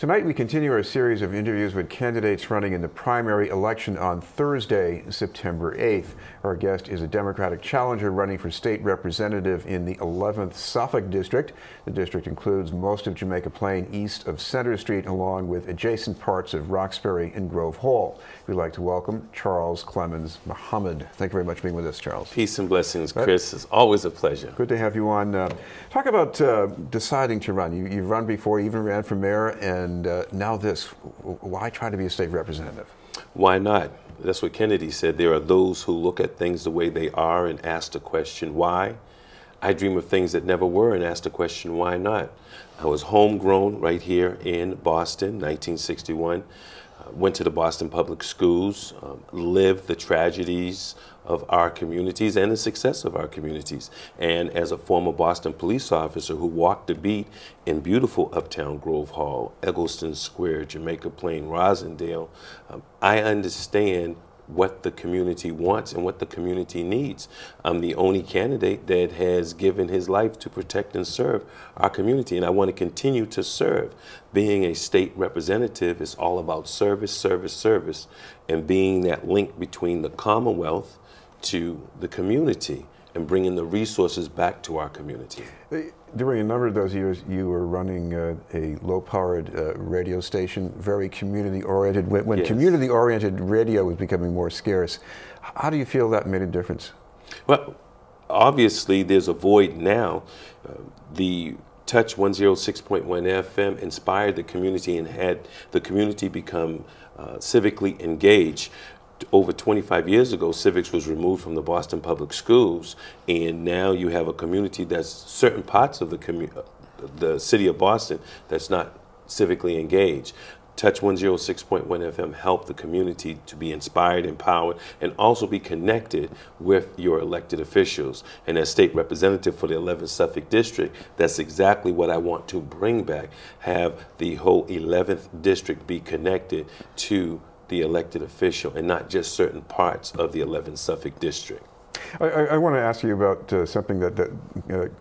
Tonight we continue our series of interviews with candidates running in the primary election on Thursday, September 8th. Our guest is a Democratic challenger running for state representative in the 11th Suffolk district. The district includes most of Jamaica Plain east of Center Street along with adjacent parts of Roxbury and Grove Hall. We'd like to welcome Charles Clemons Muhammad. Thank you very much for being with us, Charles. Peace and blessings, Chris. It's always a pleasure. Good to have you on. Talk about deciding to run. You've run before, you even ran for mayor, and now this. Why try to be a state representative? Why not? That's what Kennedy said. There are those who look at things the way they are and ask the question, why? I dream of things that never were and ask the question, why not? I was homegrown right here in Boston, 1961. Went to the Boston public schools, lived the tragedies of our communities and the success of our communities. And as a former Boston police officer who walked the beat in beautiful uptown Grove Hall, Eggleston Square, Jamaica Plain, Rosendale, I understand what the community wants and what the community needs. I'm the only candidate that has given his life to protect and serve our community, and I want to continue to serve. Being a state representative is all about service, service, service, and being that link between the Commonwealth to the community and bringing the resources back to our community. During a number of those years, you were running a low-powered radio station, very community-oriented. When Yes. Community-oriented radio was becoming more scarce, how do you feel that made a difference? Well, obviously there's a void now. The Touch 106.1 FM inspired the community and had the community become civically engaged. Over 25 years ago, civics was removed from the Boston public schools, and now you have a community that's certain parts of the city of Boston that's not civically engaged. Touch 106.1 FM helped the community to be inspired, empowered, and also be connected with your elected officials. And as state representative for the 11th Suffolk District, that's exactly what I want to bring back. Have the whole 11th district be connected to the elected official and not just certain parts of the 11th Suffolk District. I want to ask you about something that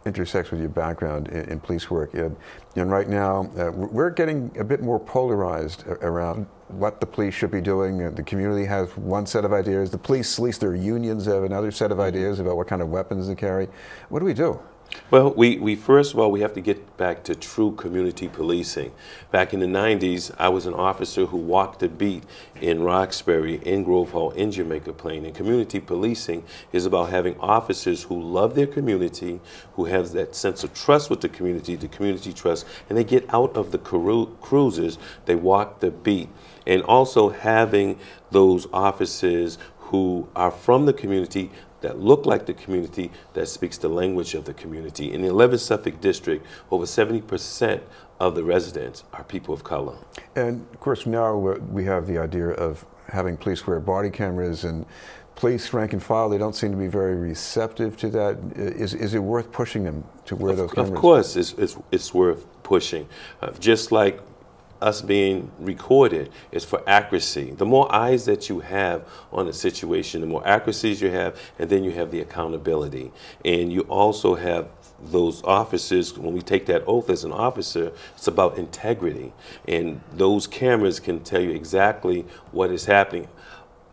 intersects with your background in police work. And right now, we're getting a bit more polarized around what the police should be doing. The community has one set of ideas. The police, at least their unions, have another set of ideas about what kind of weapons they carry. What do we do? Well, we first of all, we have to get back to true community policing. Back in the 90s, I was an officer who walked the beat in Roxbury, in Grove Hall, in Jamaica Plain. And community policing is about having officers who love their community, who have that sense of trust with the community trust, and they get out of the cruisers, they walk the beat. And also having those officers who are from the community, that look like the community, that speaks the language of the community. In the 11th Suffolk District, over 70% of the residents are people of color. And of course now we have the idea of having police wear body cameras, and police rank and file, they don't seem to be very receptive to that. Is it worth pushing them to wear those cameras? Of course it's worth pushing. Just like us being recorded is for accuracy. The more eyes that you have on a situation, the more accuracies you have, and then you have the accountability. And you also have those officers, when we take that oath as an officer, it's about integrity. And those cameras can tell you exactly what is happening.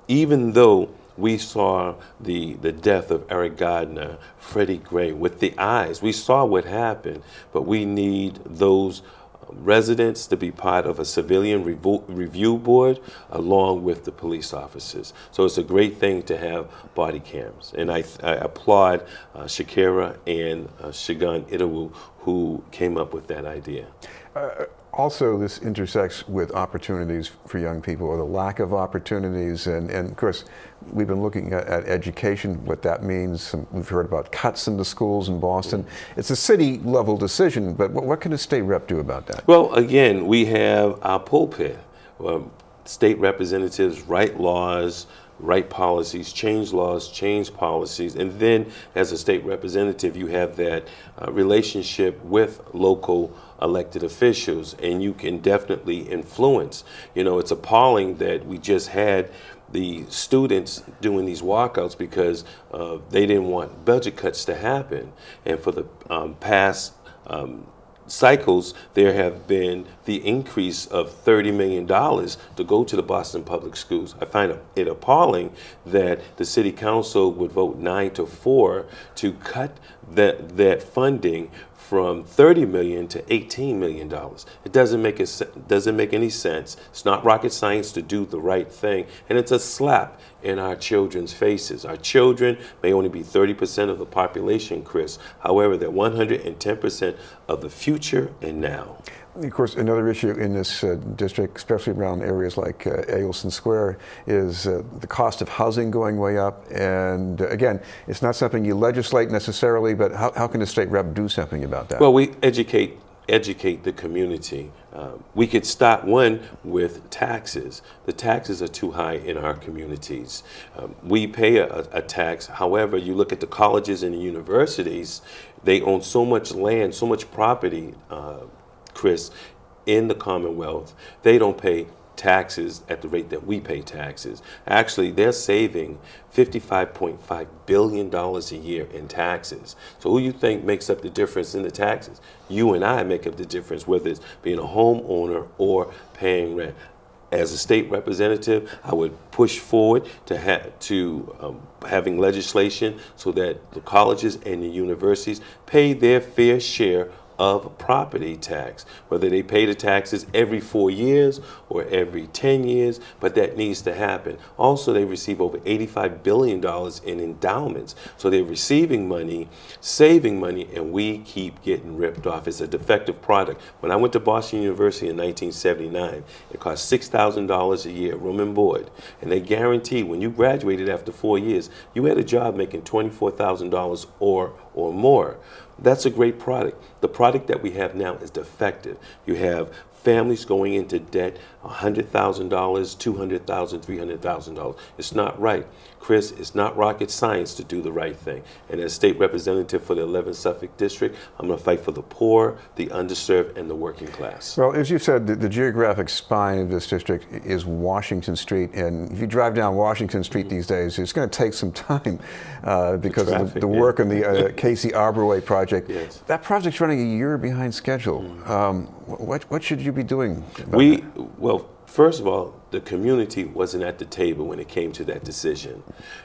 Even though we saw the death of Eric Gardner, Freddie Gray, with the eyes, we saw what happened, but we need those residents to be part of a civilian review board along with the police officers. So it's a great thing to have body cams. And I applaud Shakira and Shagun Idawu, who came up with that idea. Also, this intersects with opportunities for young people, or the lack of opportunities, and of course, we've been looking at education, what that means. We've heard about cuts in the schools in Boston. It's a city-level decision, but what can a state rep do about that? Well, again, we have our pulpit. State representatives write laws, write policies, change laws, change policies, and then as a state representative, you have that relationship with local elected officials, and you can definitely influence. You know, it's appalling that we just had the students doing these walkouts because they didn't want budget cuts to happen. And for the past cycles, there have been the increase of $30 million to go to the Boston Public Schools. I find it appalling that the City Council would vote 9-4 to cut that funding from $30 million to $18 million. It doesn't make any sense. It's not rocket science to do the right thing, and it's a slap in our children's faces. Our children may only be 30% of the population, Chris. However, they're 110% of the future and now. Of course, another issue in this district, especially around areas like Eggleston Square, is the cost of housing going way up. And again, it's not something you legislate necessarily, but how can the state rep do something about that? Well, we educate the community. We could start with taxes. The taxes are too high in our communities. We pay a tax. However, you look at the colleges and the universities, they own so much land, so much property, Chris, in the Commonwealth. They don't pay taxes at the rate that we pay taxes. Actually, they're saving $55.5 billion a year in taxes. So who you think makes up the difference in the taxes? You and I make up the difference, whether it's being a homeowner or paying rent. As a state representative, I would push forward to having legislation so that the colleges and the universities pay their fair share of property tax, whether they pay the taxes every 4 years or every 10 years, but that needs to happen. Also, they receive over $85 billion in endowments. So they're receiving money, saving money, and we keep getting ripped off. It's a defective product. When I went to Boston University in 1979, it cost $6,000 a year, room and board. And they guaranteed when you graduated after 4 years, you had a job making $24,000 or more. That's a great product. The product that we have now is defective. You have families going into debt, $100,000, $200,000, $300,000. It's not right. Chris, it's not rocket science to do the right thing. And as state representative for the 11th Suffolk District, I'm going to fight for the poor, the underserved, and the working class. Well, as you said, the geographic spine of this district is Washington Street. And if you drive down Washington Street these days, it's going to take some time because of the work on the Casey Arborway project. Yes. That project's running a year behind schedule. What should you be doing about that? Well, first of all, the community wasn't at the table when it came to that decision.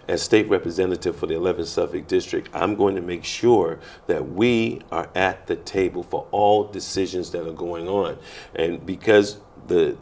As state representative for the 11th Suffolk District, I'm going to make sure that we are at the table for all decisions that are going on. And because the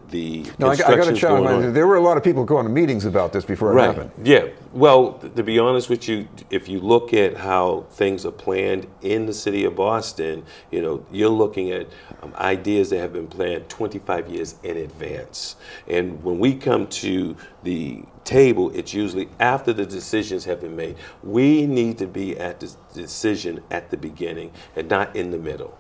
I got to challenge. There were a lot of people going to meetings about this before it happened. Yeah. Well, to be honest with you, if you look at how things are planned in the city of Boston, you're looking at ideas that have been planned 25 years in advance. And when we come to the table, it's usually after the decisions have been made. We need to be at the decision at the beginning and not in the middle.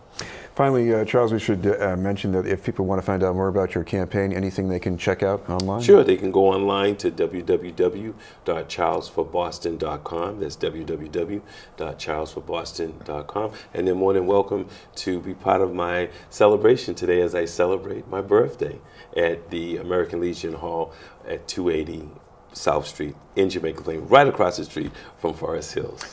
Finally, Charles, we should mention that if people want to find out more about your campaign, anything they can check out online? Sure, they can go online to www.charlesforboston.com. That's www.charlesforboston.com. And they're more than welcome to be part of my celebration today as I celebrate my birthday at the American Legion Hall at 280 South Street in Jamaica Plain, right across the street from Forest Hills.